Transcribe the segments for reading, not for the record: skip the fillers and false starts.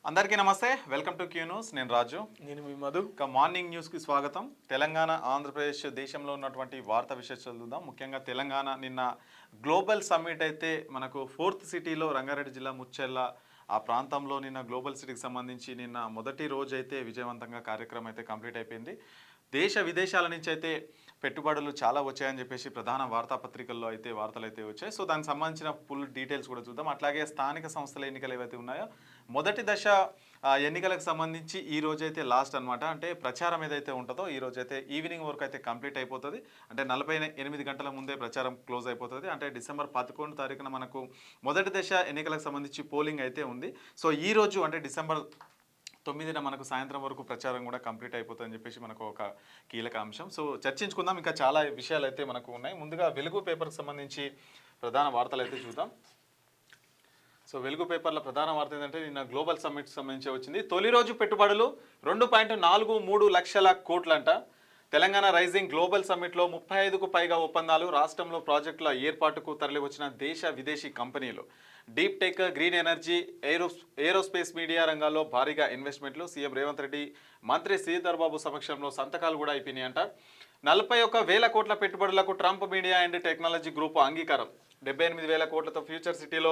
అందరికీ నమస్తే. Welcome to Q news. నేను రాజు. నేను మీ మధు. ఇక మార్నింగ్ న్యూస్కి స్వాగతం. తెలంగాణ, ఆంధ్రప్రదేశ్ దేశంలో ఉన్నటువంటి వార్తా విశేషాలు చూద్దాం. ముఖ్యంగా తెలంగాణ నిన్న గ్లోబల్ సమ్మిట్ అయితే మనకు 4th సిటీలో రంగారెడ్డి జిల్లా ముచ్చెర్ల ఆ ప్రాంతంలో నిన్న గ్లోబల్ సిటీకి సంబంధించి నిన్న మొదటి రోజు అయితే విజయవంతంగా కార్యక్రమం అయితే కంప్లీట్ అయిపోయింది. దేశ విదేశాల నుంచి అయితే పెట్టుబడులు చాలా వచ్చాయని చెప్పేసి ప్రధాన వార్తాపత్రికల్లో అయితే వార్తలు అయితే వచ్చాయి. సో దానికి సంబంధించిన ఫుల్ డీటెయిల్స్ కూడా చూద్దాం. అట్లాగే స్థానిక సంస్థల ఎన్నికలు ఏవైతే ఉన్నాయో మొదటి దశ ఎన్నికలకు సంబంధించి ఈ రోజైతే లాస్ట్ అనమాట. అంటే ప్రచారం ఏదైతే ఉంటుందో ఈ రోజైతే ఈవినింగ్ వరకు అయితే కంప్లీట్ అయిపోతుంది. అంటే 48 గంటల ముందే ప్రచారం క్లోజ్ అయిపోతుంది. అంటే డిసెంబర్ 11 తారీఖున మనకు మొదటి దశ ఎన్నికలకు సంబంధించి పోలింగ్ అయితే ఉంది. సో ఈ రోజు అంటే డిసెంబర్ 9న మనకు సాయంత్రం వరకు ప్రచారం కూడా కంప్లీట్ అయిపోతుందని చెప్పేసి మనకు ఒక కీలక అంశం. సో చర్చించుకుందాం. ఇంకా చాలా విషయాలు అయితే మనకు ఉన్నాయి. ముందుగా వెలుగు పేపర్కి సంబంధించి ప్రధాన వార్తలు అయితే చూద్దాం. సో వెలుగు పేపర్ల ప్రధాన వార్త ఏంటంటే నిన్న గ్లోబల్ సమ్మిట్ సంబంధించి వచ్చింది. తొలి రోజు పెట్టుబడులు 2.43 లక్షల కోట్లంట. తెలంగాణ రైజింగ్ గ్లోబల్ సమ్మిట్లో 35కు పైగా ఒప్పందాలు. రాష్ట్రంలో ప్రాజెక్టుల ఏర్పాటుకు తరలివచ్చిన దేశ విదేశీ కంపెనీలు. Deep tech, green energy, aerospace, media రంగాల్లో భారీగా ఇన్వెస్ట్మెంట్లు. సీఎం రేవంత్ రెడ్డి, మంత్రి శ్రీధర్ బాబు సమక్షంలో సంతకాలు కూడా అయిపోయినాయంట. 41,000 కోట్ల పెట్టుబడులకు Trump media and technology group అంగీకారం. 78,000 కోట్లతో ఫ్యూచర్ సిటీలో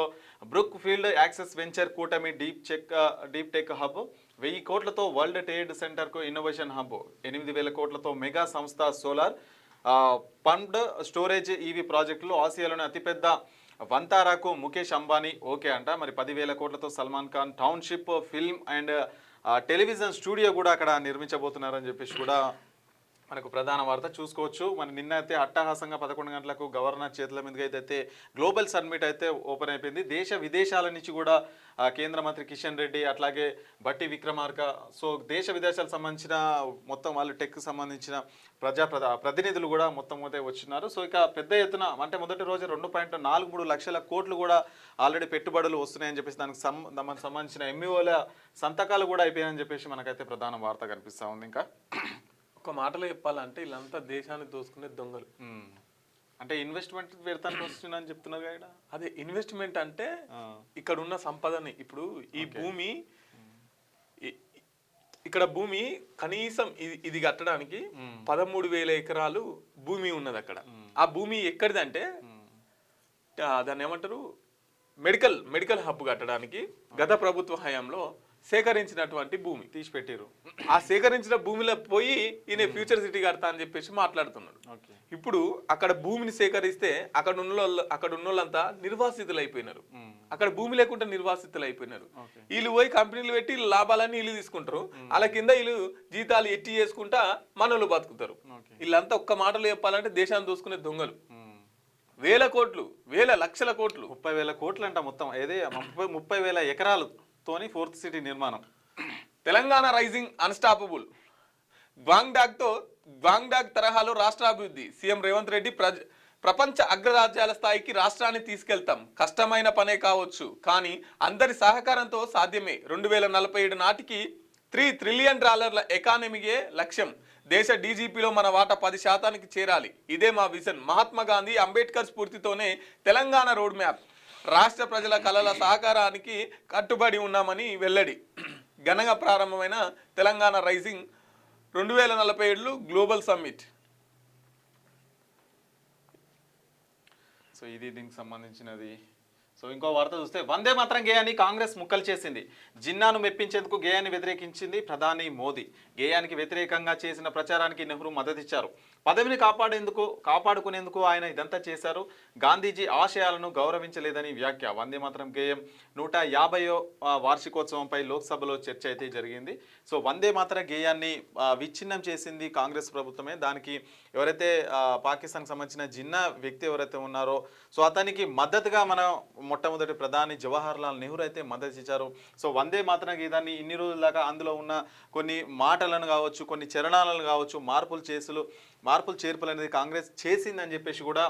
బ్రూక్ ఫీల్డ్ యాక్సెస్ వెంచర్ కూటమి డీప్ టెక్ హబ్. 1000 కోట్లతో వరల్డ్ ట్రేడ్ సెంటర్కు ఇన్నోవేషన్ హబ్. 8,000 కోట్లతో మెగా సంస్థ సోలార్ పంప్డ్ స్టోరేజ్ ఈవీ ప్రాజెక్టులు. ఆసియాలోని అతిపెద్ద వంతారాకు ముఖేష్ అంబానీ ఓకే అంట. మరి 10,000 కోట్లతో Salman Khan township film and television studio కూడా అక్కడ నిర్మించబోతున్నారని చెప్పేసి కూడా మనకు ప్రధాన వార్త చూసుకోవచ్చు. మన నిన్న అయితే అట్టహాసంగా 11 గంటలకు గవర్నర్ చేతుల మీదుగా అయితే గ్లోబల్ సమ్మిట్ అయితే ఓపెన్ అయిపోయింది. దేశ విదేశాల నుంచి కూడా కేంద్ర మంత్రి కిషన్ రెడ్డి, అట్లాగే బట్టి విక్రమార్క, సో దేశ విదేశాలకు సంబంధించిన మొత్తం వాళ్ళు టెక్కి సంబంధించిన ప్రతినిధులు కూడా మొత్తం అయితే వచ్చినారు. సో ఇక పెద్ద ఎత్తున అంటే మొదటి రోజు 2.43 లక్షల కోట్లు కూడా ఆల్రెడీ పెట్టుబడులు వస్తున్నాయని చెప్పేసి దానికి సంబంధించిన ఎంఈఓల సంతకాలు కూడా అయిపోయాయని చెప్పేసి మనకైతే ప్రధాన వార్త కనిపిస్తూ ఉంది. ఇంకా ఒక మాటలో చెప్పాలంటే వీళ్ళంతా దేశాన్ని దోసుకునే దొంగలు. అంటే ఇన్వెస్ట్మెంట్ పెడతానికి వస్తుందని చెప్తున్నారు కదా. అదే ఇన్వెస్ట్మెంట్ అంటే ఇక్కడ ఉన్న సంపదని ఇప్పుడు ఈ భూమి ఇక్కడ భూమి కనీసం ఇది కట్టడానికి 13,000 ఎకరాలు భూమి ఉన్నది అక్కడ. ఆ భూమి ఎక్కడిదంటే దాన్ని ఏమంటారు మెడికల్ హబ్ కట్టడానికి గత ప్రభుత్వ హయాంలో సేకరించినటువంటి భూమి తీసిపెట్టారు. ఆ సేకరించిన భూమిలో పోయి ఈయన ఫ్యూచర్ సిటీ కడతా అని చెప్పేసి మాట్లాడుతున్నాడు. ఇప్పుడు అక్కడ భూమిని సేకరిస్తే అక్కడ ఉన్న వాళ్ళంతా నిర్వాసితులు అయిపోయినారు. అక్కడ భూమి లేకుండా నిర్వాసితులు అయిపోయినారు. వీళ్ళు పోయి కంపెనీలు పెట్టి లాభాలన్నీ వీళ్ళు తీసుకుంటారు. అలా కింద వీళ్ళు జీతాలు ఎట్టి చేసుకుంటా మనోళ్ళు బతుకుతారు. వీళ్ళంతా ఒక్క మాటలో చెప్పాలంటే దేశాన్ని దోసుకునే దొంగలు. 1,000 కోట్లు, 1,000 లక్షల కోట్లు, 30,000 కోట్లు అంట మొత్తం. ఏదే 30,000 ఎకరాలు తోని 4th సిటీ నిర్మాణం. Telangana rising unstoppable. గ్వాంగ్డాక్ తరహాలో రాష్ట్ర అభివృద్ధి. సీఎం రేవంత్ రెడ్డి ప్రపంచ అగ్రరాజ్యాల స్థాయికి రాష్ట్రాన్ని తీసుకెళ్తాం. కష్టమైన పనే కావచ్చు, కానీ అందరి సహకారంతో సాధ్యమే. 2047 నాటికి $3 ట్రిలియన్ ఎకానమీయే లక్ష్యం. దేశ డీజీపీలో మన వాటా 10% చేరాలి. ఇదే మా విజన్. మహాత్మా గాంధీ, అంబేద్కర్ స్ఫూర్తితోనే తెలంగాణ రోడ్ మ్యాప్. రాష్ట్ర ప్రజల కళల సహకారానికి కట్టుబడి ఉన్నామని వెల్లడి. ఘనంగా ప్రారంభమైన Telangana rising 2047 global summit. So ఇది దీనికి సంబంధించినది. సో ఇంకో వార్త చూస్తే వందే మాత్రం గేయాన్ని కాంగ్రెస్ ముక్కలు చేసింది. జిన్నాను మెప్పించేందుకు గేయాన్ని వ్యతిరేకించింది ప్రధాని మోదీ. గేయానికి వ్యతిరేకంగా చేసిన ప్రచారానికి నెహ్రూ మద్దతిచ్చారు. పదవిని కాపాడుకునేందుకు ఆయన ఇదంతా చేశారు. గాంధీజీ ఆశయాలను గౌరవించలేదని వ్యాఖ్య. వందే మాత్రం గేయం 150వ వార్షికోత్సవంపై లోక్సభలో చర్చ అయితే జరిగింది. సో వందే మాత్రం గేయాన్ని విచ్ఛిన్నం చేసింది కాంగ్రెస్ ప్రభుత్వమే. దానికి ఎవరైతే పాకిస్తాన్కి సంబంధించిన జిన్నా వ్యక్తి ఎవరైతే ఉన్నారో సో అతనికి మద్దతుగా మనం మొట్టమొదటి ప్రధాని జవహర్ లాల్ నెహ్రూ అయితే మద్దతు ఇచ్చారు. సో వందే మాతరం గీతాన్ని ఇన్ని రోజుల దాకా అందులో ఉన్న కొన్ని మాటలను కావచ్చు, కొన్ని చరణాలను కావచ్చు, మార్పులు చేర్పులు అనేది కాంగ్రెస్ చేసిందని చెప్పేసి కూడా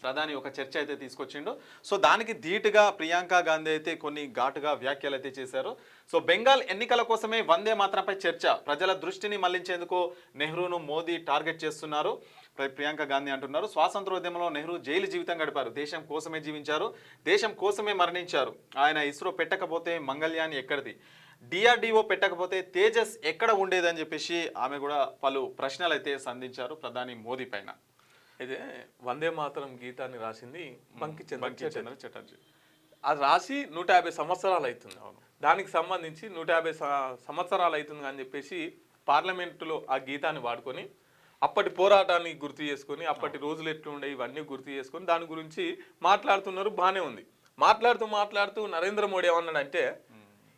ప్రధాని ఒక చర్చ అయితే తీసుకొచ్చిండు. సో దానికి ధీటుగా ప్రియాంక గాంధీ అయితే కొన్ని ఘాటుగా వ్యాఖ్యలు అయితే చేశారు. సో బెంగాల్ ఎన్నికల కోసమే వందే మాత్రంపై చర్చ. ప్రజల దృష్టిని మళ్లించేందుకు నెహ్రూను మోదీ టార్గెట్ చేస్తున్నారు. ప్రియాంక గాంధీ అంటున్నారు. స్వాతంత్రోద్యమంలో నెహ్రూ జైలు జీవితం గడిపారు. దేశం కోసమే జీవించారు, దేశం కోసమే మరణించారు. ఆయన ఇస్రో పెట్టకపోతే మంగళ్యాన్ ఎక్కడిది. డిఆర్డిఓ పెట్టకపోతే తేజస్ ఎక్కడ ఉండేదని చెప్పేసి ఆమె కూడా పలు ప్రశ్నలు అయితే సంధించారు ప్రధాని మోదీ పైన. అయితే వందే మాతరం గీతాన్ని రాసింది బంకించంద్ర చటర్జీ. అది రాసి 150 సంవత్సరాలు అవుతుంది. దానికి సంబంధించి 150 సంవత్సరాలు అవుతుంది అని చెప్పేసి పార్లమెంటులో ఆ గీతాన్ని వాడుకొని అప్పటి పోరాటాన్ని గుర్తు చేసుకొని అప్పటి రోజులు ఎట్లుండే ఇవన్నీ గుర్తు చేసుకొని దాని గురించి మాట్లాడుతున్నారు. బాగానే ఉంది. మాట్లాడుతూ నరేంద్ర మోడీ ఏమన్నాడంటే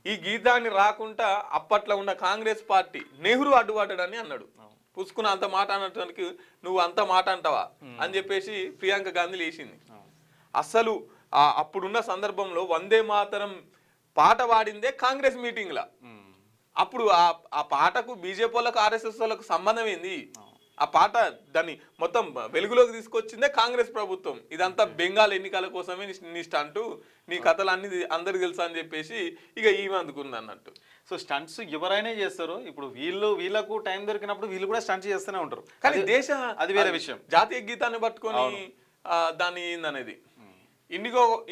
ఈ గీతాన్ని రాకుండా అప్పట్లో ఉన్న కాంగ్రెస్ పార్టీ నెహ్రూ అడ్డుపడ్డాడని అన్నాడు. పుసుకున్న అంత మాట అనటానికి నువ్వు అంత మాట అంటావా అని చెప్పేసి ప్రియాంక గాంధీ లేచింది. అసలు అప్పుడున్న సందర్భంలో వందే మాతరం పాట వాడిందే కాంగ్రెస్ మీటింగ్లా. అప్పుడు ఆ పాటకు బీజేపీ వాళ్ళకు ఆర్ఎస్ఎస్ వాళ్ళకు సంబంధం ఏంది? ఆ పాట దాన్ని మొత్తం వెలుగులోకి తీసుకొచ్చిందే కాంగ్రెస్ ప్రభుత్వం. ఇదంతా బెంగాల్ ఎన్నికల కోసమే నీ స్టంటు, నీ కథలు అన్ని అందరికి తెలుసా అని చెప్పేసి ఇక ఈమె అందుకుంది అన్నట్టు. సో స్టంట్స్ ఎవరైనా చేస్తారు. ఇప్పుడు వీళ్ళకు టైం దొరికినప్పుడు వీళ్ళు కూడా స్టంట్స్ చేస్తూనే ఉంటారు. కానీ అది వేరే విషయం. జాతీయ గీతాన్ని పట్టుకొని దాన్ని ఏందనేది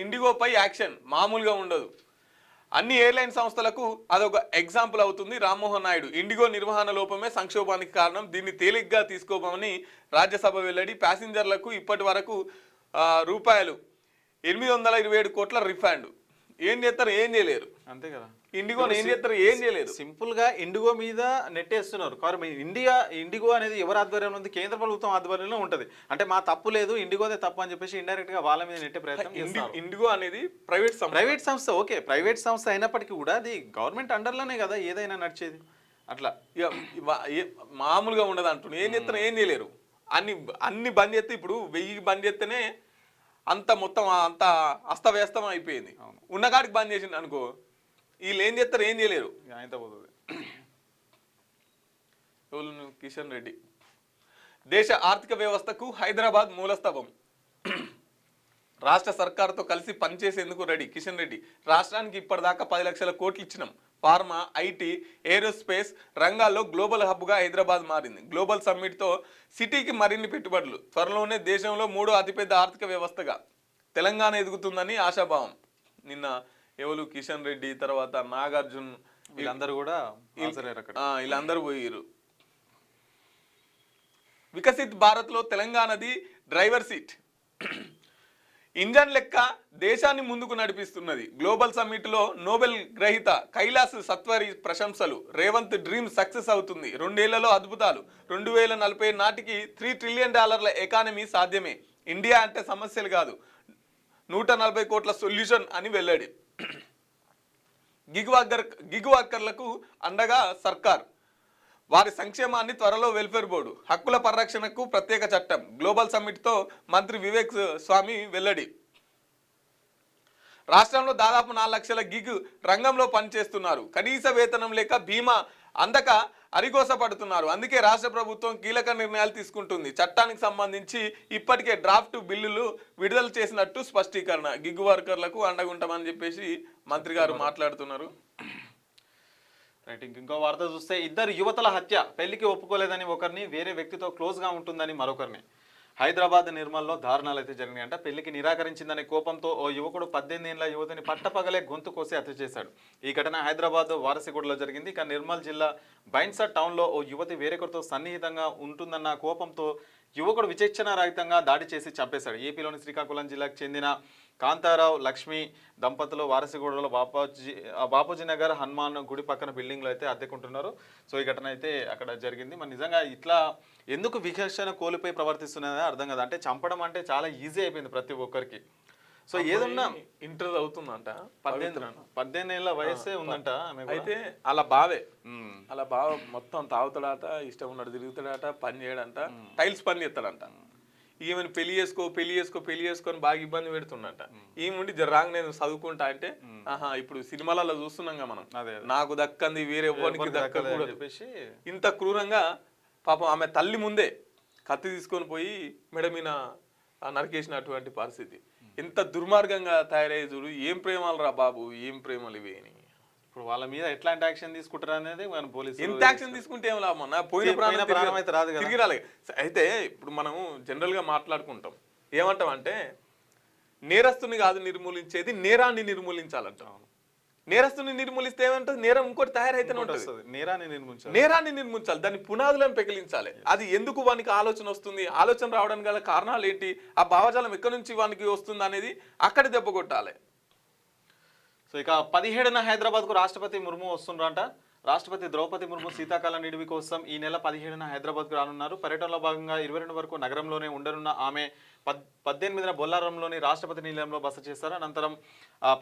ఇండిగోపై యాక్షన్ మామూలుగా ఉండదు. అన్ని ఎయిర్లైన్ సంస్థలకు అదొక ఎగ్జాంపుల్ అవుతుంది. రామ్మోహన్ నాయుడు ఇండిగో నిర్వహణ లోపమే సంక్షోభానికి కారణం, దీన్ని తేలిగ్గా తీసుకోమని రాజ్యసభ వెల్లడి. ప్యాసింజర్లకు ఇప్పటి వరకు రూపాయలు 827 కోట్ల రిఫండ్. ఏం చేస్తారు? ఏం చేయలేరు. అంతే కదా. ఇండిగో ఏం చేస్తారు? ఏం చేయలేరు. సింపుల్ గా ఇండిగో మీద నెట్టేస్తున్నారు. కారణం ఇండిగో అనేది ఎవరి ఆధ్వర్యంలో ఉంది? కేంద్ర ప్రభుత్వం ఆధ్వర్యంలో ఉంటది. అంటే మా తప్పు లేదు, ఇండిగోదే తప్పు అని చెప్పేసి ఇండైరెక్ట్ గా వాళ్ళ మీద నెట్టే ప్రయత్నం చేస్తారు. ఇండిగో అనేది ప్రైవేట్ సంస్థ. ఓకే, ప్రైవేట్ సంస్థ అయినప్పటికీ కూడా అది గవర్నమెంట్ అండర్లోనే కదా ఏదైనా నడిచేది. అట్లా ఇక మామూలుగా ఉండదు అంటున్నారు. ఏం చేస్తారు? ఏం చేయలేరు. అన్ని బంద్ చేస్తే ఇప్పుడు 1000 బంద్ చేస్తేనే అంత మొత్తం అంత అస్తవ్యస్తం అయిపోయింది. ఉన్నకాడికి బంద్ చేసింది అనుకో, వీళ్ళు ఏం చేస్తారు? ఏం చేయలేరు. ఆయనతో పోతుంది. కిషన్ రెడ్డి దేశ ఆర్థిక వ్యవస్థకు హైదరాబాద్ మూలస్తంభం, రాష్ట్ర సర్కారుతో కలిసి పనిచేసేందుకు రెడీ. కిషన్ రెడ్డి రాష్ట్రానికి ఇప్పటిదాకా 10 లక్షల కోట్లు ఇచ్చినాం. ఫార్మా, ఐటీ, ఏరోస్పేస్ రంగాల్లో గ్లోబల్ హబ్గా హైదరాబాద్ మారింది. గ్లోబల్ సమ్మిట్తో సిటీకి మరిన్ని పెట్టుబడులు. త్వరలోనే దేశంలో 3వ అతిపెద్ద ఆర్థిక వ్యవస్థగా తెలంగాణ ఎదుగుతుందని ఆశాభావం. నిన్న ఎవరు కిషన్ రెడ్డి, తర్వాత నాగార్జున్, వీళ్ళందరూ కూడా వీళ్ళందరూ పోయిరు. వికసిత్ భారత్లో తెలంగాణది డ్రైవర్ సీట్. ఇంజన్ లెక్క దేశాన్ని ముందుకు నడిపిస్తున్నది. గ్లోబల్ సమ్మిట్లో నోబెల్ గ్రహీత కైలాస్ సత్వరి ప్రశంసలు. రేవంత్ డ్రీమ్ సక్సెస్ అవుతుంది. 2 ఏళ్లలో అద్భుతాలు. 2040 నాటికి $3 ట్రిలియన్ ఎకానమీ సాధ్యమే. ఇండియా అంటే సమస్యలు కాదు, 140 కోట్ల సొల్యూషన్ అని వెల్లడి. గిగ్ వర్కర్లకు అండగా సర్కార్, వారి సంక్షేమాన్ని త్వరలో వెల్ఫేర్ బోర్డు, హక్కుల పరిరక్షణకు ప్రత్యేక చట్టం. గ్లోబల్ సమ్మిట్తో మంత్రి వివేక్ స్వామి వెల్లడి. రాష్ట్రంలో దాదాపు 4 లక్షల గిగ్ రంగంలో పనిచేస్తున్నారు. కనీస వేతనం లేక బీమా అందక అరిగోస పడుతున్నారు. అందుకే రాష్ట్ర ప్రభుత్వం కీలక నిర్ణయాలు తీసుకుంటుంది. చట్టానికి సంబంధించి ఇప్పటికే డ్రాఫ్ట్ బిల్లులు విడుదల చేసినట్టు స్పష్టీకరణ. గిగ్ వర్కర్లకు అండగుంటామని చెప్పేసి మంత్రి గారు మాట్లాడుతున్నారు. ఇంకో వార్త చూస్తే, 2 యువతుల హత్య. పెళ్లికి ఒప్పుకోలేదని ఒకరిని, వేరే వ్యక్తితో క్లోజ్గా ఉంటుందని మరొకరిని. హైదరాబాద్ నిర్మల్లో దారుణాలు అయితే జరిగినాయంట. పెళ్లికి నిరాకరించిందనే కోపంతో ఓ యువకుడు 18 ఏళ్ల యువతిని పట్టపగలే గొంతు కోసి హత్య చేశాడు. ఈ ఘటన హైదరాబాద్ వారసిగూడలో జరిగింది. ఇక నిర్మల్ జిల్లా బైన్సా టౌన్లో ఓ యువతి వేరొకరితో సన్నిహితంగా ఉంటుందన్న కోపంతో యువకుడు విచక్షణారహితంగా దాడి చేసి చంపేశాడు. ఏపీలోని శ్రీకాకుళం జిల్లాకు చెందిన కాంతారావు లక్ష్మి దంపతులు వారసిగూడలో బాపూజీ నగర్ హనుమాన్ గుడి పక్కన బిల్డింగ్లో అయితే అద్దెకుంటున్నారు. సో ఈ ఘటన అయితే అక్కడ జరిగింది. మరి నిజంగా ఇట్లా ఎందుకు విచక్షణ కోల్పోయి ప్రవర్తిస్తున్నది అర్థం కదా. అంటే చంపడం అంటే చాలా ఈజీ అయిపోయింది ప్రతి ఒక్కరికి. సో ఏదన్నా ఇంటర్ అవుతుందంట, 18 ఏళ్ళ వయస్సే ఉందంట. అయితే అలా బావ మొత్తం తాగుతాడట, ఇష్టం ఉన్నాడు తిరుగుతాడట, పని చేయడంట, టైల్స్ పని చేస్తాడంట. ఈమెను పెళ్లి చేసుకొని బాగా ఇబ్బంది పెడుతుండట. ఈమె రాంగ్ నేను చదువుకుంటా అంటే, ఇప్పుడు సినిమాలలో చూస్తున్నాం మనం, నాకు దక్కంది వేరే ఎవరికి దక్కకూడదు చెప్పేసి ఇంత క్రూరంగా పాపం ఆమె తల్లి ముందే కత్తి తీసుకొని పోయి మెడ మీద నరికేసినటువంటి పరిస్థితి. ఎంత దుర్మార్గంగా తయారయ్యే చూడు. ఏం ప్రేమలు రా బాబు, ఏం ప్రేమలు ఇవి అని. ఇప్పుడు వాళ్ళ మీద ఎట్లాంటి యాక్షన్ తీసుకుంటారు అనేది మన పోలీసు. ఎంత యాక్షన్ తీసుకుంటే ఏం లాభం? పోయిన ప్రాణం అయితే రాదు కదా, తిరిగి రాలేదు. అయితే ఇప్పుడు మనం జనరల్ గా మాట్లాడుకుంటాం, ఏమంటాం అంటే నేరస్తుని కాదు నిర్మూలించేది, నేరాన్ని నిర్మూలించాలంటాం. నేరస్తుని నిర్మూలిస్తే ఏమంటుంది, నేరం ఇంకోటి తయారైతేనే ఉంటుంది. వస్తుంది. నేరాన్ని నిర్మించాలి. నేరాన్ని నిర్మించాలి, దాని పునాదులను పెకిలించాలి. అది ఎందుకు వానికి ఆలోచన వస్తుంది, ఆలోచన రావడానికి గల కారణాలు ఏంటి, ఆ భావజాలం ఎక్కడి నుంచి వానికి వస్తుంది అనేది అక్కడ దెబ్బ కొట్టాలి. సో ఇక 17న హైదరాబాద్కు రాష్ట్రపతి ముర్ము వస్తుండ్రంట. రాష్ట్రపతి ద్రౌపది ముర్ము శీతాకాల నిడివి కోసం ఈ నెల 17న హైదరాబాద్కు రానున్నారు. పర్యటనలో భాగంగా 22 వరకు నగరంలోనే ఉండనున్న ఆమె 18న బొల్లారంలోని రాష్ట్రపతి నిలయంలో బస చేస్తారు. అనంతరం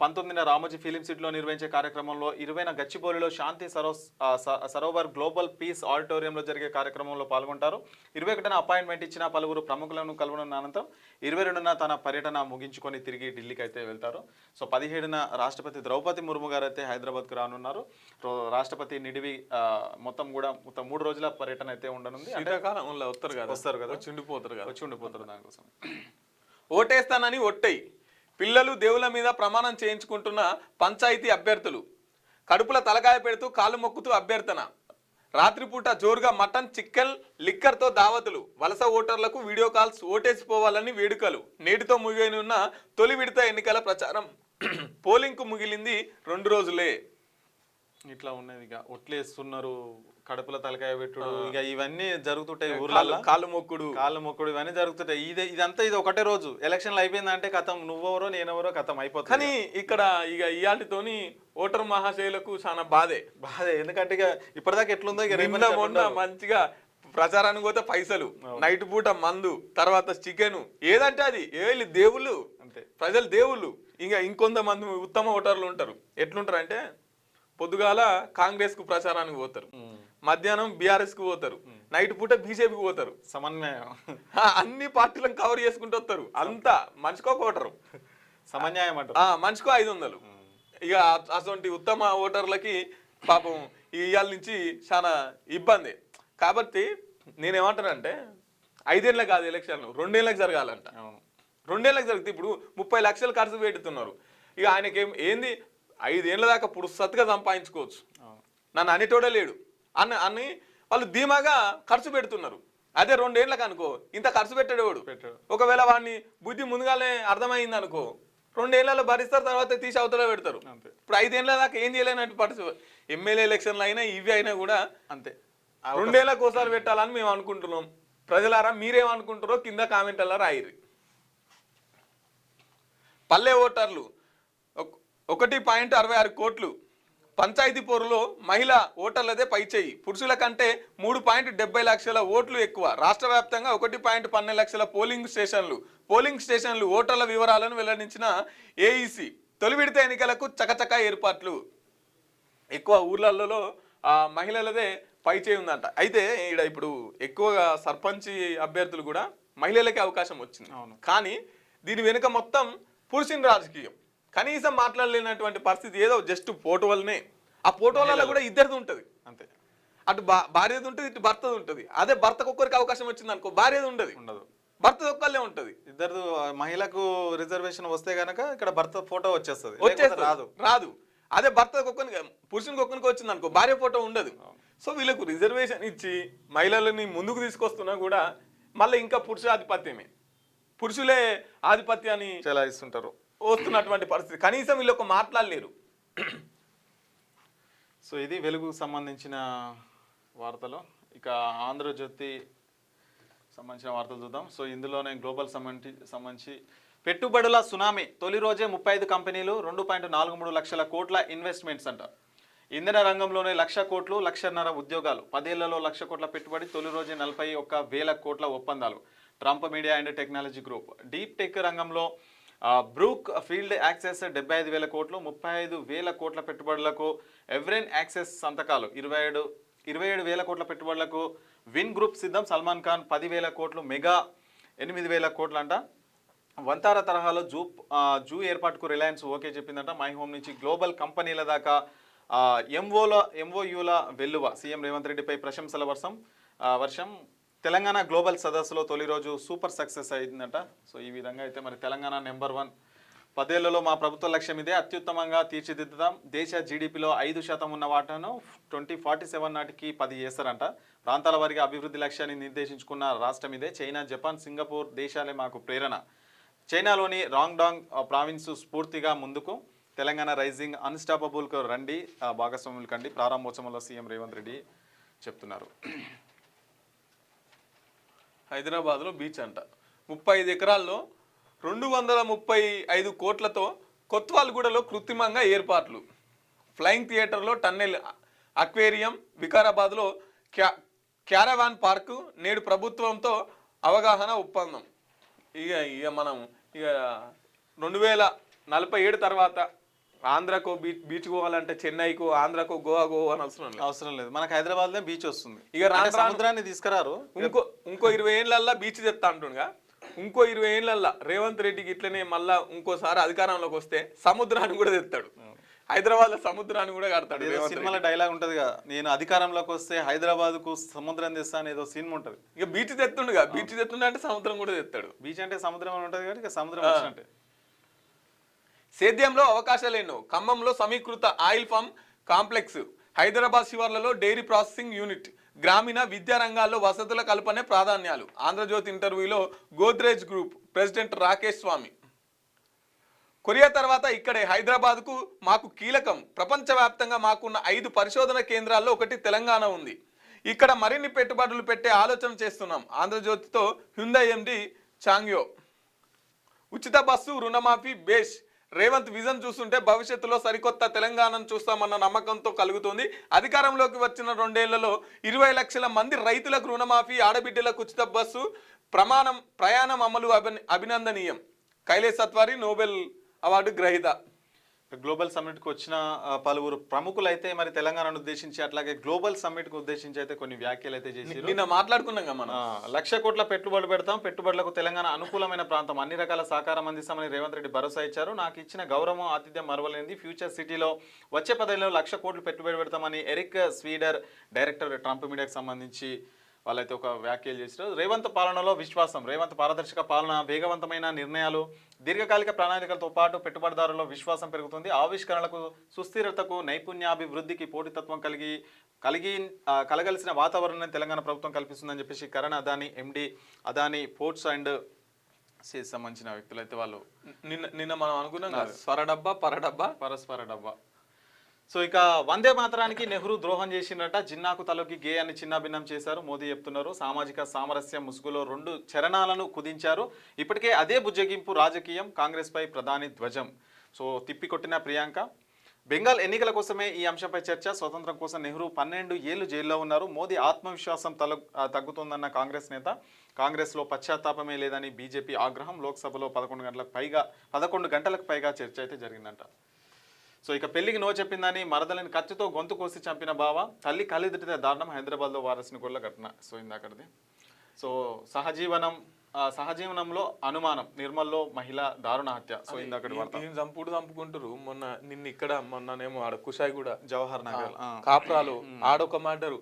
19న రామోజీ ఫిలిం సిటీలో నిర్వహించే కార్యక్రమంలో 20న గచ్చిబౌలిలో శాంతి సరోవర్ గ్లోబల్ పీస్ ఆడిటోరియంలో జరిగే కార్యక్రమంలో పాల్గొంటారు. 21న అపాయింట్మెంట్ ఇచ్చిన పలువురు ప్రముఖులను కలవనున్న అనంతరం 22న తన పర్యటన ముగించుకొని తిరిగి ఢిల్లీకి అయితే వెళ్తారు. సో 17న రాష్ట్రపతి ద్రౌపది ముర్ము గారు అయితే హైదరాబాద్కు రానున్నారు. రాష్ట్రపతి నిడివి మొత్తం 3 రోజుల పర్యటన అయితే ఉండనుంది. శీతాకాలంలో వస్తారు కదా, వచ్చి ఉండిపోతారు దానికోసం. ఓటేస్తానని ఒట్టేయి, పిల్లలు దేవుల మీద ప్రమాణం చేయించుకుంటున్న పంచాయతీ అభ్యర్థులు, కడుపుల తలకాయ పెడుతూ కాళ్ళు మొక్కుతూ అభ్యర్థన, రాత్రిపూట జోరుగా మటన్ చికెన్ లిక్కర్తో దావతులు, వలస ఓటర్లకు వీడియో కాల్స్, ఓటేసిపోవాలని వేడుకలు. నేటితో ముగియనున్న తొలి విడత ఎన్నికల ప్రచారం పోలింగ్కు ముగిలింది 2 రోజులే. ఇట్లా ఉన్నది. ఇక ఒట్లేస్తున్నారు, కడుపుల తలకాయ పెట్టుడు, ఇక ఇవన్నీ జరుగుతుంటాయి ఊర్లలో. కాళ్ళు మొక్కుడు ఇవన్నీ జరుగుతుంటాయి. ఇదంతా ఇది ఒకటే రోజు ఎలక్షన్లు అయిపోయిందంటే కథం, నువ్వెవరో నేనెవరో కథం అయిపోతుంది. కానీ ఇక్కడ ఇక ఇయాటితోని ఓటర్ మహాశయులకు చాలా బాధే. ఎందుకంటే ఇక ఇప్పటిదాకా ఎట్లుందో ఇక మంచిగా ప్రచారానికి పోతే పైసలు, నైట్ పూట మందు, తర్వాత చికెన్, ఏదంటే అది దేవుళ్ళు, అంతే ప్రజలు దేవుళ్ళు. ఇంకా ఇంకొంతమంది ఉత్తమ ఓటర్లు ఉంటారు. ఎట్లుంటారు అంటే పొద్దుగాల కాంగ్రెస్ కు ప్రచారానికి పోతారు, మధ్యాహ్నం బీఆర్ఎస్ కు పోతారు, నైట్ పూట బీజేపీకి పోతారు. సమన్వయం అన్ని పార్టీలను కవర్ చేసుకుంటూ వస్తారు. అంతా మనిషికో ఓటరు, సమన్యాయం అంటారు, మనిషికో 500. ఇక అటువంటి ఉత్తమ ఓటర్లకి పాపం ఇవాళ నుంచి చాలా ఇబ్బంది. కాబట్టి నేనేమంటానంటే 5 ఏళ్ళకి కాదు ఎలక్షన్లు, 2 ఏళ్ళకి జరగాలంట. 2 ఏళ్ళకి జరిగితే ఇప్పుడు 30 లక్షలు ఖర్చు పెడుతున్నారు. ఇక ఆయనకేం ఏంది 5 ఏళ్ళ దాకా పురుసత్తుగా సంపాదించుకోవచ్చు, నన్ను అనేటోడే లేడు అని వాళ్ళు ధీమాగా ఖర్చు పెడుతున్నారు. అదే 2 ఏళ్ళకి అనుకో ఇంత ఖర్చు పెట్టాడు. ఒకవేళ వాడిని బుద్ధి ముందుగానే అర్థమైంది అనుకో 2 ఏళ్ళలో భరిస్తారు, తర్వాత తీసి అవతల పెడతారు. ఇప్పుడు 5 ఏళ్ళ దాకా ఏం చేయలేనట్టు పరిస్థితి. ఎమ్మెల్యే ఎలక్షన్లు అయినా ఇవి అయినా కూడా అంతే, 2 ఏళ్ళకి ఒకసారి పెట్టాలని మేము అనుకుంటున్నాం. ప్రజలారా మీరేమనుకుంటారో కింద కామెంట్లలో రాయిరి. పల్లె ఓటర్లు 1.66 కోట్లు, పంచాయతీ పోరులో మహిళా ఓటర్లదే పైచేయి, పురుషుల కంటే 3.70 లక్షల ఓట్లు ఎక్కువ. రాష్ట్ర వ్యాప్తంగా 1.12 లక్షల పోలింగ్ స్టేషన్లు ఓటర్ల వివరాలను వెల్లడించిన ఏఈసీ. తొలి విడత ఎన్నికలకు చకచకా ఏర్పాట్లు. ఎక్కువ ఊర్లలో మహిళలదే పైచేయి ఉందంట. అయితే ఇక్కడ ఇప్పుడు ఎక్కువగా సర్పంచ్ అభ్యర్థులు కూడా మహిళలకే అవకాశం వచ్చింది. కానీ దీని వెనుక మొత్తం పురుషుని రాజకీయం. కనీసం మాట్లాడలేనటువంటి పరిస్థితి. ఏదో జస్ట్ ఫోటో వల్లనే, ఆ ఫోటో వల్ల కూడా ఇద్దరిది ఉంటుంది అంతే. అటు భార్యది ఉంటుంది, ఇటు భర్తది ఉంటుంది. అదే భర్తకు ఒక్కరికి అవకాశం వచ్చింది అనుకో భార్యది ఉండదు, భర్తది ఒక్కళ్ళే ఉంటుంది. ఇద్దరు మహిళకు రిజర్వేషన్ వస్తే గనక ఇక్కడ భర్త ఫోటో వచ్చేస్తుంది, రాదు. అదే భర్తకు ఒక్కరికి, పురుషునికి ఒక్కరికి వచ్చింది అనుకో భార్య ఫోటో ఉండదు. సో వీళ్ళకు రిజర్వేషన్ ఇచ్చి మహిళలని ముందుకు తీసుకొస్తున్నా కూడా మళ్ళీ ఇంకా పురుషాధిపత్యమే, పురుషులే ఆధిపత్యాన్ని చెలాయిస్తుంటారు వస్తున్నటువంటి పరిస్థితి. కనీసం వీళ్ళొక మాట్లాడలేరు. సో ఇది వెలుగుకు సంబంధించిన వార్తలు. ఇక ఆంధ్రజ్యోతి సంబంధించిన వార్తలు చూద్దాం. సో ఇందులోనే గ్లోబల్ సంబంధించి పెట్టుబడుల సునామీ. తొలి రోజే 35 కంపెనీలు, 2.43 లక్షల కోట్ల ఇన్వెస్ట్మెంట్స్ అంట. ఇంధన రంగంలోనే 1,00,000 కోట్లు, 1,50,000 ఉద్యోగాలు. 10 ఏళ్లలో 1,00,000 కోట్ల పెట్టుబడి. తొలి రోజే 41,000 కోట్ల ఒప్పందాలు. Trump media and technology group. Deep tech రంగంలో బ్రూక్ ఫీల్డ్ యాక్సెస్ 75,000 కోట్లు, 35,000 కోట్ల పెట్టుబడులకు. ఎవరెన్ యాక్సెస్ సంతకాలు 27,000 కోట్ల పెట్టుబడులకు. విన్ గ్రూప్ సిద్ధం. సల్మాన్ ఖాన్ 10,000 కోట్లు, మెగా 8,000 కోట్లు అంట. వంతార తరహాలో జూ ఏర్పాటుకు రిలయన్స్ ఓకే చెప్పిందంట. మై హోమ్ నుంచి గ్లోబల్ కంపెనీల దాకా ఎంఓయూల వెల్లువ. సీఎం రేవంత్ రెడ్డిపై ప్రశంసల వర్షం. తెలంగాణ గ్లోబల్ సదస్సులో తొలి రోజు సూపర్ సక్సెస్ అయిందట. సో ఈ విధంగా అయితే మరి తెలంగాణ నెంబర్ 1. 10 ఏళ్లలో మా ప్రభుత్వ లక్ష్యం ఇదే, అత్యుత్తమంగా తీర్చిదిద్దుతాం. దేశ జీడిపిలో 5% ఉన్న వాటాను 2047 నాటికి 10 చేస్తారంట. ప్రాంతాల వారిగా అభివృద్ధి లక్ష్యాన్ని నిర్దేశించుకున్న రాష్ట్రం ఇదే. చైనా, జపాన్, సింగపూర్ దేశాలే మాకు ప్రేరణ. చైనాలోని రాంగ్డాంగ్ ప్రావిన్స్ స్ఫూర్తిగా ముందుకు. తెలంగాణ రైజింగ్ అన్స్టాపబుల్కు రండి, భాగస్వాములు కండి. ప్రారంభోత్సవంలో సీఎం రేవంత్ రెడ్డి చెప్తున్నారు. హైదరాబాద్లో బీచ్ అంట 35 ఎకరాల్లో 235 కోట్లతో కొత్వాల్గూడలో కృత్రిమంగా ఏర్పాట్లు. ఫ్లయింగ్ థియేటర్లో టన్నెల్, అక్వేరియం, వికారాబాద్లో క్యారవాన్ పార్కు, నేడు ప్రభుత్వంతో అవగాహన ఒప్పందం. ఇక మనం 2047 తర్వాత ఆంధ్రాకో బీచ్ పోవాలంటే చెన్నైకో, ఆంధ్రాకో, గోవాకో అని అవసరం లేదు. మనకు హైదరాబాద్లో బీచ్ వస్తుంది. ఇక సముద్రాన్ని తీసుకురారు. ఇంకో 20 ఏళ్ళల్లా బీచ్ తెస్తా అంటుండగా, ఇంకో 20 ఏళ్ళల్లా రేవంత్ రెడ్డికి ఇట్లనే మళ్ళా ఇంకోసారి అధికారంలోకి వస్తే సముద్రాన్ని కూడా తెస్తాడు. హైదరాబాద్ లో సముద్రాన్ని కూడా కడతాడు. సినిమాలో డైలాగ్ ఉంటదిగా, నేను అధికారంలోకి వస్తే హైదరాబాద్ కు సముద్రం తెస్తాను, ఏదో సినిమా ఉంటది. ఇక బీచ్ తెస్తుండగా, బీచ్ తెస్తుండే అంటే సముద్రం కూడా తెస్తాడు. బీచ్ అంటే సముద్రం అని ఉంటది కానీ ఇక సముద్రం అంటే సేద్యంలో అవకాశాలు ఎన్నో. ఖమ్మంలో సమీకృత ఆయిల్ ఫామ్ కాంప్లెక్స్, హైదరాబాద్ శివార్లలో డైరీ ప్రాసెసింగ్ యూనిట్, గ్రామీణ విద్యా రంగాల్లో వసతుల కల్పనే ప్రాధాన్యాలు. ఆంధ్రజ్యోతి ఇంటర్వ్యూలో Godrej group president Rakesh Swamy. Korea తర్వాత ఇక్కడే హైదరాబాద్కు మాకు కీలకం. ప్రపంచవ్యాప్తంగా మాకున్న 5 పరిశోధన కేంద్రాల్లో ఒకటి తెలంగాణ ఉంది. ఇక్కడ మరిన్ని పెట్టుబడులు పెట్టే ఆలోచన చేస్తున్నాం. ఆంధ్రజ్యోతితో హ్యుండై ఎండి చాంగ్యో. ఉచిత బస్సు, రుణమాఫీ బేష్. రేవంత్ విజన్ చూస్తుంటే భవిష్యత్తులో సరికొత్త తెలంగాణను చూస్తామన్న నమ్మకంతో కలుగుతుంది. అధికారంలోకి వచ్చిన 2 ఏళ్లలో 20 లక్షల మంది రైతులకు రుణమాఫీ, ఆడబిడ్డలకు ఉచిత బస్సు ప్రయాణం అమలు అభినందనీయం. కైలేష్ సత్వారి నోబెల్ అవార్డు గ్రహీత. గ్లోబల్ సమ్మిట్ కు వచ్చిన పలువురు ప్రముఖులు అయితే మరి తెలంగాణను ఉద్దేశించి, అట్లాగే గ్లోబల్ సమ్మిట్ కు ఉద్దేశించి అయితే కొన్ని వ్యాఖ్యలు అయితే చేసి నిన్న మాట్లాడుకున్నాం మనం. 1,00,000 కోట్ల పెట్టుబడులు పెడతాం, పెట్టుబడులకు తెలంగాణ అనుకూలమైన ప్రాంతం, అన్ని రకాల సహకారం అందిస్తామని రేవంత్ రెడ్డి భరోసా ఇచ్చారు. నాకు ఇచ్చిన గౌరవం, ఆతిథ్యం మరవలేనిది. ఫ్యూచర్ సిటీలో వచ్చే 10 ఏళ్లలో 1,00,000 కోట్లు పెట్టుబడి పెడతామని ఎరిక్ స్వీడర్, డైరెక్టర్ ట్రంప్ మీడియాకు సంబంధించి వాళ్ళైతే ఒక వ్యాఖ్యలు చేశారు. రేవంత్ పాలనలో విశ్వాసం. రేవంత్ పారదర్శక పాలన, వేగవంతమైన నిర్ణయాలు, దీర్ఘకాలిక ప్రణాళికలతో పాటు పెట్టుబడిదారుల్లో విశ్వాసం పెరుగుతుంది. ఆవిష్కరణలకు, సుస్థిరతకు, నైపుణ్యాభివృద్ధికి పోటీతత్వం కలగలిసిన వాతావరణాన్ని తెలంగాణ ప్రభుత్వం కల్పిస్తుందని చెప్పేసి కరణ్ అదానీ ఎండి, అదానీ పోర్ట్స్ అండ్ సీస్ సంబంధించిన వ్యక్తులు అయితే వాళ్ళు నిన్న మనం అనుకున్నాం స్వరడబ్బా పరస్పర డబ్బా. సో ఇక వందే మాతరానికి నెహ్రూ ద్రోహం చేసినట్ట, జిన్నాకు తలకి గేయాన్ని చిన్నాభిన్నం చేశారు మోదీ చెప్తున్నారు. సామాజిక సామరస్యం ముసుగులో 2 చరణాలను కుదించారు. ఇప్పటికే అదే బుజ్జగింపు రాజకీయం. కాంగ్రెస్ పై ప్రధాని ధ్వజం. సో తిప్పికొట్టిన ప్రియాంక. బెంగాల్ ఎన్నికల కోసమే ఈ అంశంపై చర్చ. స్వతంత్రం కోసం నెహ్రూ 12 ఏళ్లు జైల్లో ఉన్నారు. మోదీ ఆత్మవిశ్వాసం తగ్గుతోందన్న కాంగ్రెస్ నేత. కాంగ్రెస్లో పశ్చాత్తాపమే లేదని బీజేపీ ఆగ్రహం. లోక్సభలో 11 గంటలకు పైగా చర్చ అయితే జరిగిందంట. సో ఇక పెళ్లికి నో చెప్పిందని మరదలని కత్తితో గొంతు కోసి చంపిన బావ, తల్లి కళ్ళెదుటితే దారుణం. హైదరాబాద్లో వారసుని గొల్ల ఘటన. సో ఇందాకది. సో సహజీవనంలో అనుమానం, నిర్మల్లో మహిళ దారుణ హత్య. సో ఇందాకటి చంపుకుంటారు. మొన్ననేమో ఆడ కుషాయి కూడా, జవహర్ నగర్, కాప్రాలో ఆడొక మాటరు.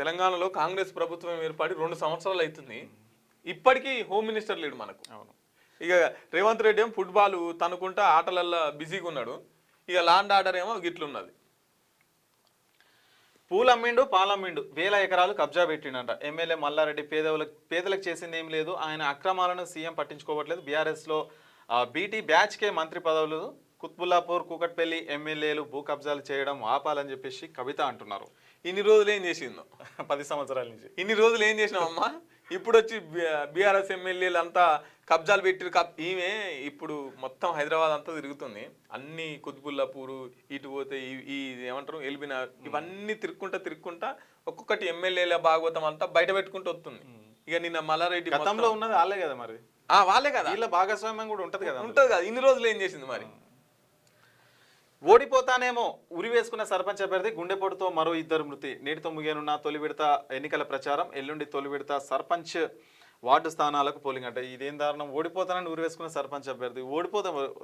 తెలంగాణలో కాంగ్రెస్ ప్రభుత్వం ఏర్పడి 2 సంవత్సరాలు అవుతుంది. ఇప్పటికీ హోమ్ మినిస్టర్ లేడు మనకు. అవును. ఇక రేవంత్ రెడ్డి ఏమో ఫుట్బాల్ తనుకుంటా ఆటలల్లో బిజీగా ఉన్నాడు. ఇక లాండ్ ఆర్డర్ ఏమో గిట్లున్నది. పూలమ్మిండు, పాలమ్మిండు, 1000 ఎకరాలు కబ్జా పెట్టిండంట. ఎమ్మెల్యే మల్లారెడ్డి పేదలకు చేసింది ఏం లేదు. ఆయన అక్రమాలను సీఎం పట్టించుకోవట్లేదు. బీఆర్ఎస్లో బీటీ బ్యాచ్కే మంత్రి పదవులు. కుత్బుల్లాపూర్, కూకట్పల్లి ఎమ్మెల్యేలు భూ కబ్జాలు చేయడం ఆపాలని చెప్పేసి కవిత అంటున్నారు. ఇన్ని రోజులు ఏం చేసిందో, 10 సంవత్సరాల నుంచి ఇన్ని రోజులు ఏం చేసినామమ్మా? ఇప్పుడు వచ్చి బీఆర్ఎస్ ఎమ్మెల్యేలు అంతా కబ్జాలు పెట్టిరు. ఈమె ఇప్పుడు మొత్తం హైదరాబాద్ అంతా తిరుగుతుంది. అన్ని కుత్బుల్లాపూరు, ఇటు పోతే ఈ ఏమంటారు ఎల్బినా, ఇవన్నీ తిరుక్కుంటా ఒక్కొక్కటి ఎమ్మెల్యేల భాగవతం అంతా బయట పెట్టుకుంటూ వస్తుంది. ఇక నిన్న మల్లారెడ్డి గతంలో ఉన్నది వాళ్ళే కదా, మరి వాళ్ళే కదా, వీళ్ళ భాగస్వామ్యం కూడా ఉంటది కదా. ఇన్ని రోజులు ఏం చేసింది మరి? ఓడిపోతానేమో ఉరి వేసుకున్న సర్పంచ్ అభ్యర్థి, గుండెపోటుతో మరో 2 మృతి. నేటితో ముగియనున్న తొలి విడత ఎన్నికల ప్రచారం. ఎల్లుండి తొలి విడత సర్పంచ్ వార్డు స్థానాలకు పోలింగ్ అంట. ఇదేం దారుణం? ఓడిపోతానని ఊరు వేసుకున్న సర్పంచ్ అభ్యర్థి.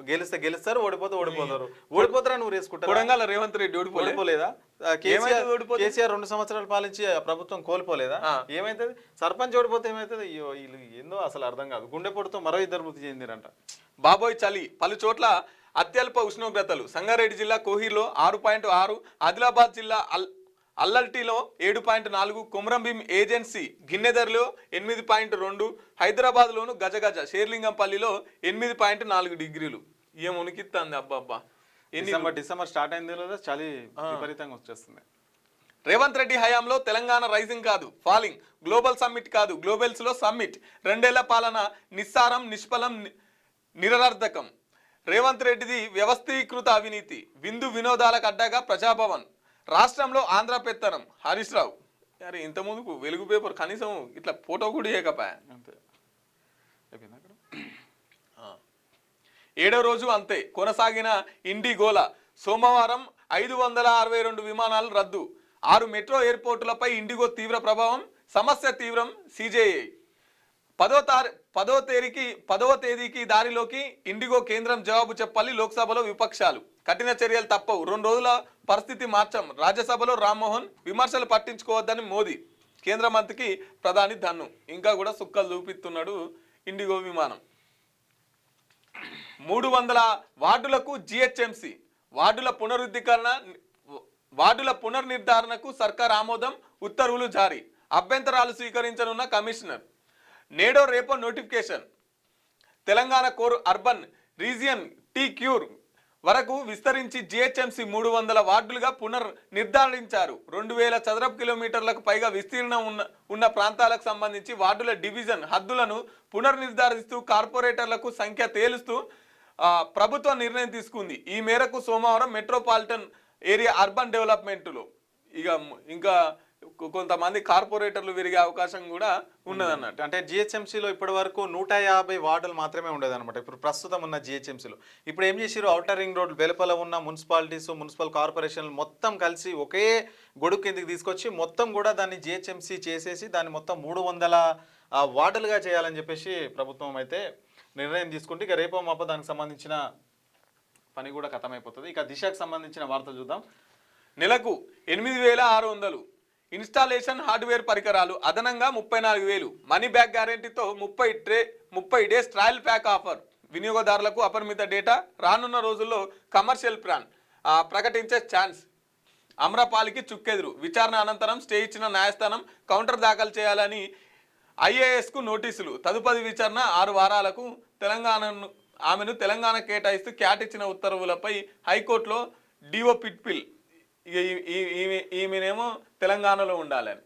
గెలిస్తే గెలుస్తారు, ఓడిపోతారు. ఓడిపోతారని ఊరు వేసుకుంటారు. తెలంగాణ రేవంత్ రెడ్డి ఓడిపోలేదా? కేసీఆర్ 2 సంవత్సరాలు పాలించి ప్రభుత్వం కోల్పోలేదా? ఏమైతుంది? సర్పంచ్ ఓడిపోతే ఏమైతుంది? అయ్యో వీళ్ళు ఏందో అసలు అర్థం కాదు. గుండెపోటుతో మరో 2 మృతి చెందిరంట. బాబోయ్ చలి. పలు చోట్ల అత్యల్ప ఉష్ణోగ్రతలు. సంగారెడ్డి జిల్లా కోహీర్లో 6.6, ఆదిలాబాద్ జిల్లా అల్లల్టీలో 7.4, కొమరంభీం ఏజెన్సీ గిన్నెదర్లో 8.2, హైదరాబాద్లోను గజగజ షేర్లింగంపల్లిలో 8.4 డిగ్రీలు. ఏం ఉనికిస్తుంది అబ్బా డిసెంబర్ స్టార్ట్ అయింది లేదా చలి విపరీతంగా వచ్చేస్తుంది. రేవంత్ రెడ్డి హయాంలో తెలంగాణ రైజింగ్ కాదు ఫాలింగ్, గ్లోబల్ సమ్మిట్ కాదు గ్లోబల్స్ లో సమ్మిట్, 2 ఏళ్ల పాలన నిస్సారం నిష్ఫలం నిరర్థకం. రేవంత్ రెడ్డిది వ్యవస్థీకృత అవినీతి, విందు వినోదాలకు అడ్డగా ప్రజాభవన్, రాష్ట్రంలో ఆంధ్ర పెత్తనం హరీష్ రావు. అరే ఇంత ముందుకు వెలుగు పేపర్ కనీసం ఇట్లా ఫోటో కూడా వేయకపాయా. అంతే అయిపోయింది అక్కడ. 7వ రోజు అంతే కొనసాగిన ఇండిగోల. సోమవారం 562 విమానాలు రద్దు, 6 మెట్రో ఎయిర్పోర్టులపై ఇండిగో తీవ్ర ప్రభావం, సమస్య తీవ్రం. సిజేఐ 10వ తేదీకి దారిలోకి ఇండిగో కేంద్రం జవాబు చెప్పాలి. లోక్సభలో విపక్షాలు కఠిన చర్యలు తప్పవు, 2 రోజుల పరిస్థితి మార్చం. రాజ్యసభలో రామ్మోహన్ విమర్శలు పట్టించుకోవద్దని మోదీ. కేంద్ర మంత్రికి ప్రధాని ధన్ను. ఇంకా కూడా సుక్కలు చూపిస్తున్నాడు ఇండిగో విమానం. 300 వార్డులకు జిహెచ్ఎంసి వార్డుల పునర్నిర్ధారణకు సర్కార్ ఆమోదం, ఉత్తర్వులు జారీ. అభ్యంతరాలు స్వీకరించనున్న కమిషనర్. నేడో రేపో notification. Telangana core urban region టీ క్యూర్ వరకు విస్తరించి జిహెచ్ఎంసి 300 వార్డులుగా పునర్నిర్ధారించారు. 2000 చదరపు కిలోమీటర్లకు పైగా విస్తీర్ణం ఉన్న ప్రాంతాలకు సంబంధించి వార్డుల డివిజన్ హద్దులను పునర్నిర్ధారిస్తూ కార్పొరేటర్లకు సంఖ్య తేలుస్తూ ప్రభుత్వం నిర్ణయం తీసుకుంది. ఈ మేరకు సోమవారం మెట్రోపాలిటన్ ఏరియా అర్బన్ డెవలప్మెంట్లో ఇంకా కొంతమంది కార్పొరేటర్లు విరిగే అవకాశం కూడా ఉన్నదన్నట్టు. అంటే జిహెచ్ఎంసీలో ఇప్పటి వరకు 150 వార్డులు మాత్రమే ఉండేది అనమాట. ఇప్పుడు ప్రస్తుతం ఉన్న జిహెచ్ఎంసీలో ఇప్పుడు ఏం చేసారు, ఔటర్ రింగ్ రోడ్ వెలుపల ఉన్న మున్సిపాలిటీస్, మున్సిపల్ కార్పొరేషన్లు మొత్తం కలిసి ఒకే గొడుగు కిందకి తీసుకొచ్చి మొత్తం కూడా దాన్ని జిహెచ్ఎంసీ చేసేసి దాన్ని మొత్తం 300 వార్డులుగా చేయాలని చెప్పేసి ప్రభుత్వం అయితే నిర్ణయం తీసుకుంటే ఇక రేపో మాపో దానికి సంబంధించిన పని కూడా ఖతమైపోతుంది. ఇక దిశకు సంబంధించిన వార్తలు చూద్దాం. నెలకు 8,600 ఇన్స్టాలేషన్ హార్డ్వేర్ పరికరాలు, అదనంగా 34,000. మనీ బ్యాక్ గ్యారెంటీతో 30 డేస్ ట్రయల్ ప్యాక్ ఆఫర్. వినియోగదారులకు అపరిమిత డేటా. రానున్న రోజుల్లో కమర్షియల్ ప్లాన్ ప్రకటించే ఛాన్స్. అమ్రపాలికి చుక్కెదురు. విచారణ అనంతరం స్టే ఇచ్చిన న్యాయస్థానం కౌంటర్ దాఖలు చేయాలని ఐఏఎస్కు నోటీసులు. తదుపరి విచారణ 6 వారాలకు. ఆమెను తెలంగాణ కేటాయిస్తూ క్యాట్ ఇచ్చిన ఉత్తర్వులపై హైకోర్టులో డిఓ పిట్పిల్. ఈమెనేమో తెలంగాణలో ఉండాలని,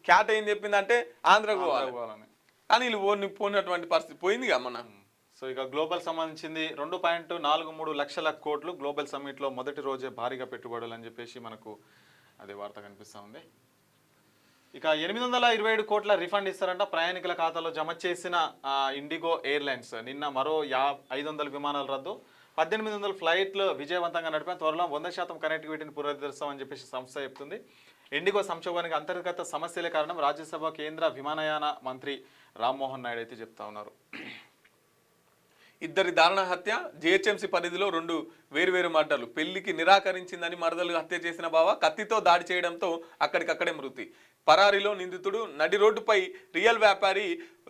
క్యాట్ ఏం చెప్పిందంటే ఆంధ్రకు పోవాలని. కానీ వీళ్ళు పోయినటువంటి పరిస్థితి పోయిందిగా మన. సో ఇక గ్లోబల్ సంబంధించింది 2.43 లక్షల కోట్లు గ్లోబల్ సమ్మిట్లో మొదటి రోజే భారీగా పెట్టుబడులు అని చెప్పేసి మనకు అదే వార్త కనిపిస్తూ ఉంది. ఇక 827 కోట్ల రిఫండ్ ఇస్తారంట ప్రయాణికుల ఖాతాలో జమ చేసిన ఇండిగో ఎయిర్లైన్స్. నిన్న మరో 500 విమానాలు రద్దు, 1800 ఫ్లైట్లు విజయవంతంగా నడిపిన. త్వరలో 100% కనెక్టివిటీని పునరుద్ధరిస్తామని చెప్పేసి సంస్థ చెప్తుంది. ఇండిగో సంక్షోభానికి అంతర్గత సమస్యలే కారణం రాజ్యసభ కేంద్ర విమానయాన మంత్రి రామ్మోహన్ నాయుడు అయితే చెప్తా ఉన్నారు. ఇద్దరి దారుణ హత్య. జిహెచ్ఎంసీ పరిధిలో 2 వేరువేరు మర్డర్లు. పెళ్లికి నిరాకరించిందని మరదలు హత్య చేసిన బావ కత్తితో దాడి చేయడంతో అక్కడికక్కడే మృతి. పరారీలో నిందితుడు. నడి రోడ్డుపై రియల్ వ్యాపారి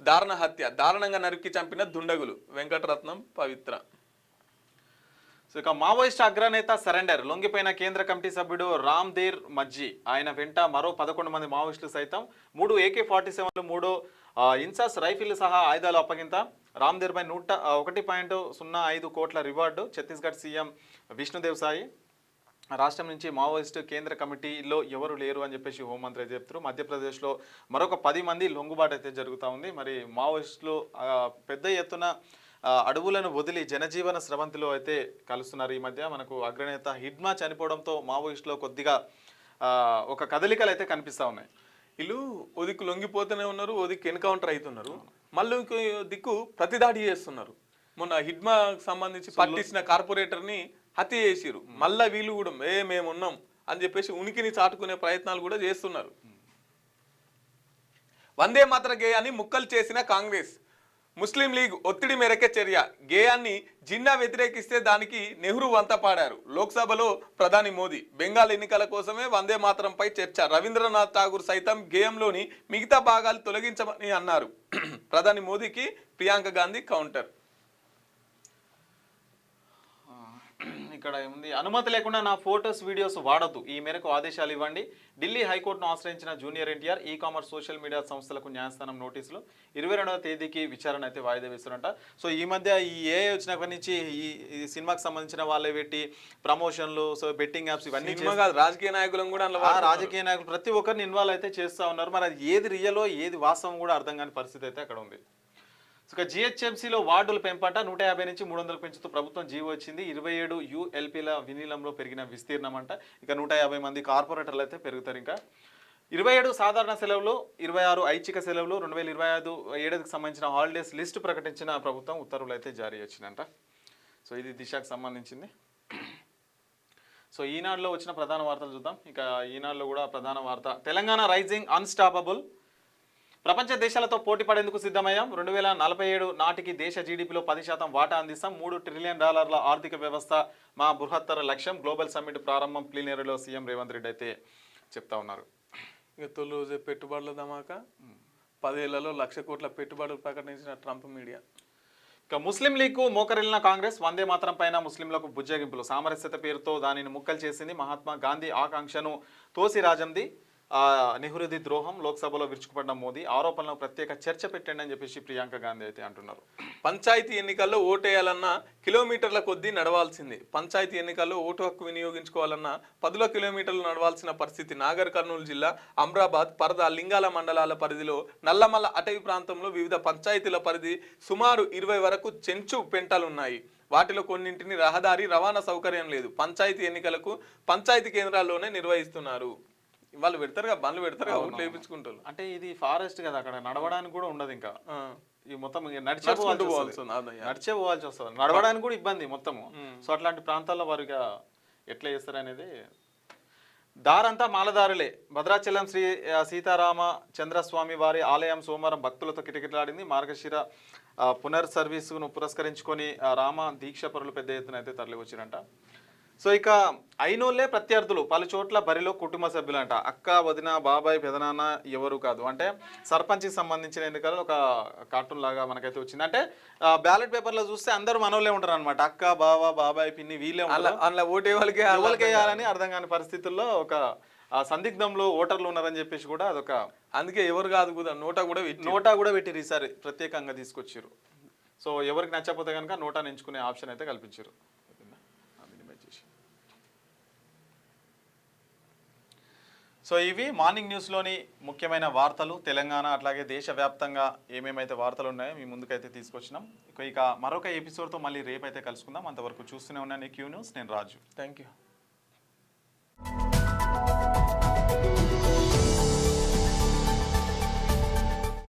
దారుణ హత్య. దారుణంగా నరికి చంపిన దుండగులు. వెంకటరత్నం పవిత్ర. సో ఇక మావోయిస్ట్ అగ్రనేత సరెండర్. లొంగిపోయిన కేంద్ర కమిటీ సభ్యుడు రామ్దేర్ మజ్జీ. ఆయన వెంట మరో 11 మంది మావోయిస్టులు సైతం. 3 AK-47లు, 3 ఇన్సాస్ రైఫిల్ సహా ఆయుధాలు అప్పగింత. రామ్దేర్ పై 1.05 కోట్ల రివార్డు. ఛత్తీస్గఢ్ సీఎం విష్ణుదేవ్ సాయి. రాష్ట్రం నుంచి మావోయిస్టు కేంద్ర కమిటీలో ఎవరు లేరు అని చెప్పేసి హోంమంత్రి అయితే చెప్తారు. మధ్యప్రదేశ్లో మరొక 10 మంది లొంగుబాటు అయితే జరుగుతూ ఉంది. మరి మావోయిస్టులు పెద్ద ఎత్తున అడవులను వదిలి జనజీవన స్రవంతిలో అయితే కలుస్తున్నారు. ఈ మధ్య మనకు అగ్రనేత హిడ్మా చనిపోవడంతో మావోయిస్టులో కొద్దిగా ఒక కదలికలు అయితే కనిపిస్తూ ఉన్నాయి. వీళ్ళు ఓ దిక్కు లొంగిపోతూనే ఉన్నారు, ఓ దిక్కు ఎన్కౌంటర్ అవుతున్నారు, మళ్ళీ ఇంకో దిక్కు ప్రతిదాడి చేస్తున్నారు. మొన్న హిడ్మాకు సంబంధించి పట్టించిన కార్పొరేటర్ని హత్య చేసిరు. మళ్ళీ వీళ్ళు కూడా మేమున్నాం అని చెప్పేసి ఉనికిని చాటుకునే ప్రయత్నాలు కూడా చేస్తున్నారు. వందే మాతర గేయాన్ని ముక్కలు చేసిన కాంగ్రెస్. ముస్లిం లీగ్ ఒత్తిడి మేరకే చర్య. గేయాన్ని జిన్నా వ్యతిరేకిస్తే దానికి నెహ్రూ వంత పాడారు. లోక్సభలో ప్రధాని మోదీ. బెంగాల్ ఎన్నికల కోసమే వందే మాతరంపై చర్చ. రవీంద్రనాథ్ ఠాగూర్ సైతం గేయంలోని మిగతా భాగాలు తొలగించమని అన్నారు. ప్రధాని మోదీకి ప్రియాంక గాంధీ కౌంటర్. ఇక్కడ ఏముంది, అనుమతి లేకుండా నా ఫోటోస్ వీడియోస్ వాడొద్దు, ఈ మేరకు ఆదేశాలు ఇవ్వండి. ఢిల్లీ హైకోర్టును ఆశ్రయించిన junior NTR e commerce social media సంస్థలకు న్యాయస్థానం నోటీసులు. 22వ తేదీకి విచారణ అయితే వాయిదా వేస్తారంట. సో ఈ మధ్య ఈ వచ్చినప్పటి నుంచి ఈ సినిమాకి సంబంధించిన వాళ్ళే పెట్టి ప్రమోషన్లు, సో బెట్టింగ్ యాప్స్ ఇవన్నీ రాజకీయ నాయకులను కూడా రాజకీయ నాయకులు ప్రతి ఒక్కరిని ఇన్వాల్వ్ అయితే చేస్తూ ఉన్నారు. మరి అది ఏది రియలో ఏది వాస్తవం కూడా అర్థం కాని పరిస్థితి అయితే అక్కడ ఉంది. ఇక జిహెచ్ఎంసీలో వార్డుల పెంపట 150 నుంచి 300 పెంచుతూ ప్రభుత్వం జీవో వచ్చింది. 27 యుఎల్పీల వినీలంలో పెరిగిన విస్తీర్ణం అంట. ఇక 150 మంది కార్పొరేటర్లు అయితే పెరుగుతారు. ఇంకా 27 సాధారణ సెలవులు, 26 ఐచ్ఛిక సెలవులు, 2025 ఏడాదికి సంబంధించిన హాలిడేస్ లిస్టు ప్రకటించిన ప్రభుత్వం ఉత్తర్వులు అయితే జారీ వచ్చిందంట. సో ఇది దిశకు సంబంధించింది. సో ఈనాడులో వచ్చిన ప్రధాన వార్తలు చూద్దాం. ఇక ఈనాడులో కూడా ప్రధాన వార్త, తెలంగాణ రైజింగ్ అన్స్టాపబుల్, ప్రపంచ దేశాలతో పోటీ పడేందుకు సిద్ధమయ్యాం. 2047 నాటికి దేశ జీడిపిలో 10% వాటా అందిస్తాం. $3 ట్రిలియన్ ఆర్థిక వ్యవస్థ మా బృహత్తర లక్ష్యం. గ్లోబల్ సమ్మిట్ ప్రారంభం ప్లీనరీలో సీఎం రేవంత్ రెడ్డి అయితే చెప్తా ఉన్నారు. ఇక తొలి రోజే పెట్టుబడుల ధమాకా, 10 ఏళ్లలో 1,00,000 కోట్ల పెట్టుబడులు ప్రకటించిన ట్రంప్ మీడియా. ఇక ముస్లిం లీగ్కు మోకరిల్లిన కాంగ్రెస్, వందే మాత్రం పైన ముస్లింలకు బుజ్జగింపులు, సామరస్యత పేరుతో దానిని ముక్కలు చేసింది. మహాత్మా గాంధీ ఆకాంక్షను తోసి రాజంది, నెహ్రూది ద్రోహం, లోక్సభలో విరుచుకుపడిన మోదీ, ఆరోపణలను ప్రత్యేక చర్చ పెట్టండి అని చెప్పేసి ప్రియాంక గాంధీ అయితే అంటున్నారు. పంచాయతీ ఎన్నికల్లో ఓటేయాలన్నా కిలోమీటర్ల కొద్దీ నడవాల్సింది. పంచాయతీ ఎన్నికల్లో ఓటు హక్కు వినియోగించుకోవాలన్నా 10 కిలోమీటర్లు నడవాల్సిన పరిస్థితి. నాగర్ కర్నూలు జిల్లా అమ్రాబాద్, పరద, లింగాల మండలాల పరిధిలో నల్లమల్ల అటవీ ప్రాంతంలో వివిధ పంచాయతీల పరిధి సుమారు 20 వరకు చెంచు పెంటలున్నాయి. వాటిలో కొన్నింటిని రహదారి రవాణా సౌకర్యం లేదు. పంచాయతీ ఎన్నికలకు పంచాయతీ కేంద్రాల్లోనే నిర్వహిస్తున్నారు. వాళ్ళు పెడతారుగా, బండ్లు పెడతారుగా, ఓట్లు వేయించుకుంటారు. అంటే ఇది ఫారెస్ట్ కదా, అక్కడ నడవడానికి కూడా ఉండదు. ఇంకా ఈ మొత్తం నడిచే పోవాల్సి వస్తుంది, నడవడానికి కూడా ఇబ్బంది మొత్తము. సో అట్లాంటి ప్రాంతాల్లో వారిగా ఎట్లా చేస్తారు అనేది. దారంతా మాలదారులే, భద్రాచలం శ్రీ సీతారామ చంద్రస్వామి వారి ఆలయం సోమవారం భక్తులతో కిటకిటలాడింది. మార్గశిర పునర్ సర్వీసును పురస్కరించుకొని రామ దీక్ష పరులు పెద్ద ఎత్తున అయితే తరలి వచ్చిరంట. సో ఇక అయినోళ్లే ప్రత్యర్థులు, పలు చోట్ల బరిలో కుటుంబ సభ్యులంట. అక్క, వదిన, బాబాయ్, పెదనాన్న ఎవరు కాదు. అంటే సర్పంచ్కి సంబంధించిన ఎన్నికలు ఒక కార్టూన్ లాగా మనకైతే వచ్చింది. అంటే బ్యాలెట్ పేపర్లో చూస్తే అందరూ మనోళ్ళే ఉంటారు అనమాట. అక్క, బావ, బాబాయ్, పిన్ని వీళ్ళే ఉంటారు. ఓటే వాళ్ళకి వేయాలని అర్థం కాని పరిస్థితుల్లో ఒక సందిగ్ధంలో ఓటర్లు ఉన్నారని చెప్పేసి కూడా అదొక, అందుకే ఎవరు కాదు కూడా నోటా కూడా పెట్టిరు. ఈసారి ప్రత్యేకంగా తీసుకొచ్చారు. సో ఎవరికి నచ్చకపోతే కనుక నోటాను ఎంచుకునే ఆప్షన్ అయితే కల్పించారు. సో ఇవి మార్నింగ్ న్యూస్లోని ముఖ్యమైన వార్తలు. తెలంగాణ అట్లాగే దేశవ్యాప్తంగా ఏమేమైతే వార్తలు ఉన్నాయో మీ ముందుకైతే తీసుకొచ్చినాం. ఇక మరొక ఎపిసోడ్తో మళ్ళీ రేపు అయితే కలుసుకుందాం. అంతవరకు చూస్తూనే ఉన్నాను క్యూ న్యూస్. నేను రాజు. Thank you.